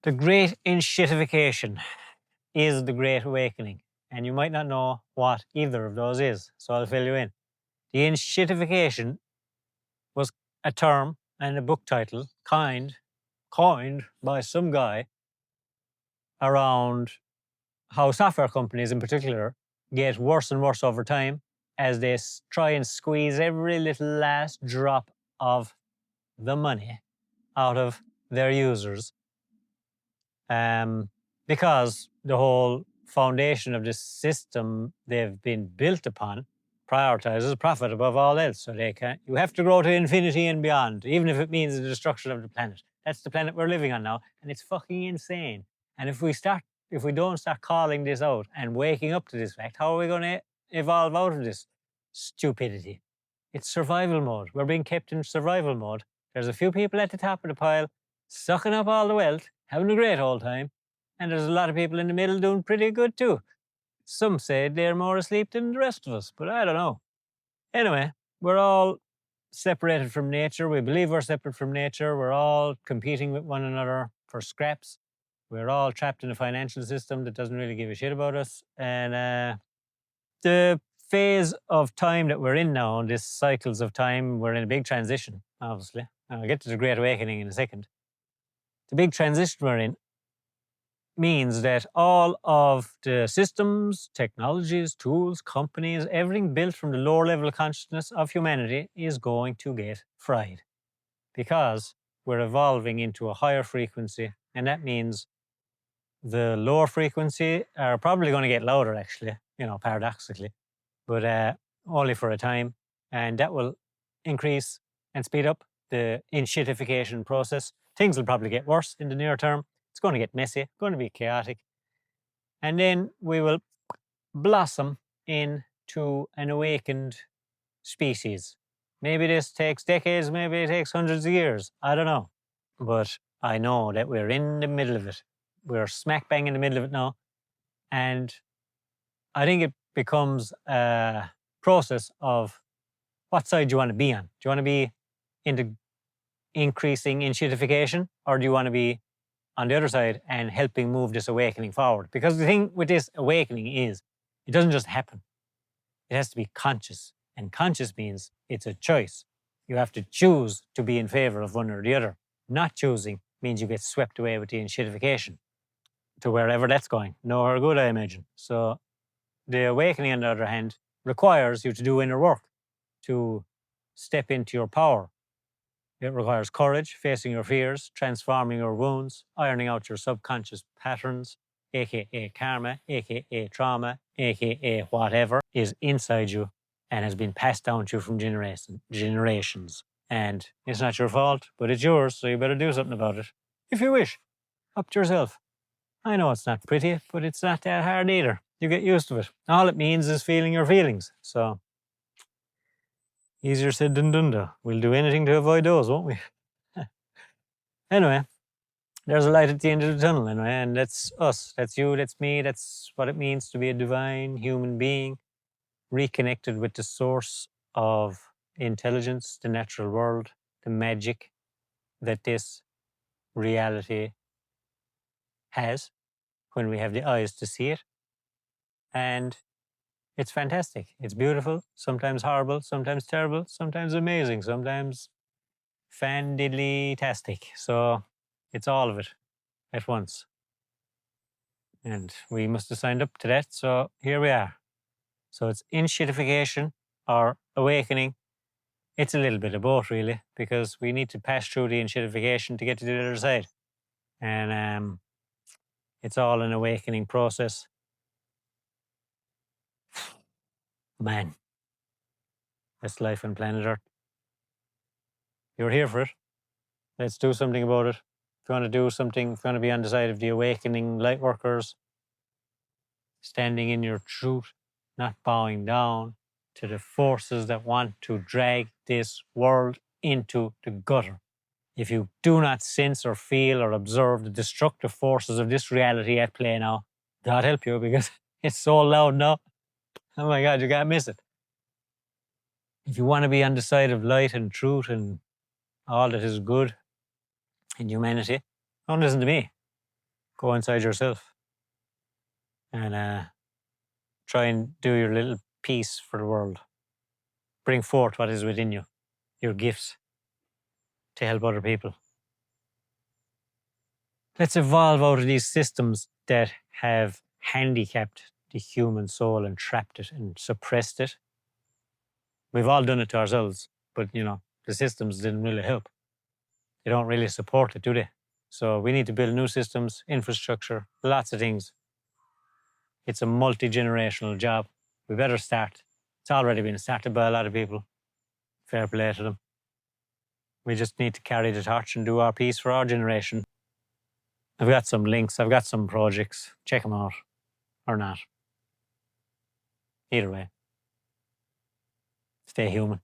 The Great Enshitification is the Great Awakening, and you might not know what either of those is, so I'll fill you in. The Enshitification was a term and a book title coined by some guy around how software companies in particular get worse and worse over time as they try and squeeze every little last drop of the money out of their users. Because the whole foundation of this system they've been built upon prioritizes profit above all else. So you have to grow to infinity and beyond, even if it means the destruction of the planet. That's the planet we're living on now, and it's fucking insane. And if we don't start calling this out and waking up to this fact, how are we going to evolve out of this stupidity? It's survival mode. We're being kept in survival mode. There's a few people at the top of the pile sucking up all the wealth, having a great old time, and there's a lot of people in the middle doing pretty good too. Some say they're more asleep than the rest of us, but I don't know. Anyway, we're all separated from nature. We believe we're separate from nature. We're all competing with one another for scraps. We're all trapped in a financial system that doesn't really give a shit about us. And the phase of time that we're in now, this cycles of time, we're in a big transition, obviously. And I'll get to the Great Awakening in a second. The big transition we're in means that all of the systems, technologies, tools, companies, everything built from the lower level of consciousness of humanity is going to get fried because we're evolving into a higher frequency. And that means the lower frequency are probably going to get louder, actually, paradoxically, but only for a time. And that will increase and speed up the enshitification process. Things will probably get worse in the near term. It's going to get messy, going to be chaotic. And then we will blossom into an awakened species. Maybe this takes decades, maybe it takes hundreds of years. I don't know. But I know that we're in the middle of it. We're smack bang in the middle of it now. And I think it becomes a process of what side do you want to be on? Do you want to be into increasing enshitification, or do you want to be on the other side and helping move this awakening forward? Because the thing with this awakening is it doesn't just happen. It has to be conscious. And conscious means it's a choice. You have to choose to be in favor of one or the other. Not choosing means you get swept away with the enshitification to wherever that's going. Nowhere good, I imagine. So the awakening, on the other hand, requires you to do inner work, to step into your power. It requires courage, facing your fears, transforming your wounds, ironing out your subconscious patterns, aka karma, aka trauma, aka whatever is inside you and has been passed down to you from generations. And it's not your fault, but it's yours, so you better do something about it. If you wish, up to yourself. I know it's not pretty, but it's not that hard either. You get used to it. All it means is feeling your feelings. So easier said than done, though. We'll do anything to avoid those, won't we? Anyway, there's a light at the end of the tunnel, anyway, and that's us. That's you, that's me. That's what it means to be a divine human being, reconnected with the source of intelligence, the natural world, the magic that this reality has when we have the eyes to see it. And it's fantastic. It's beautiful, sometimes horrible, sometimes terrible, sometimes amazing, sometimes fan-diddly-tastic. So it's all of it at once. And we must have signed up to that, so here we are. So it's enshitification or awakening. It's a little bit of both, really, because we need to pass through the enshitification to get to the other side. And it's all an awakening process. Man, that's life on planet Earth. You're here for it. Let's do something about it. If you want to do something, if you want to be on the side of the awakening light workers, standing in your truth, not bowing down to the forces that want to drag this world into the gutter. If you do not sense or feel or observe the destructive forces of this reality at play now, God help you, because it's so loud now. Oh my God, you can't miss it. If you want to be on the side of light and truth and all that is good in humanity, don't listen to me. Go inside yourself and try and do your little piece for the world. Bring forth what is within you, your gifts, to help other people. Let's evolve out of these systems that have handicapped the human soul and trapped it and suppressed it. We've all done it to ourselves, but the systems didn't really help. They don't really support it, do they? So we need to build new systems, infrastructure, lots of things. It's a multi-generational job. We better start. It's already been started by a lot of people. Fair play to them. We just need to carry the torch and do our piece for our generation. I've got some links. I've got some projects. Check them out or not. Either way, stay human.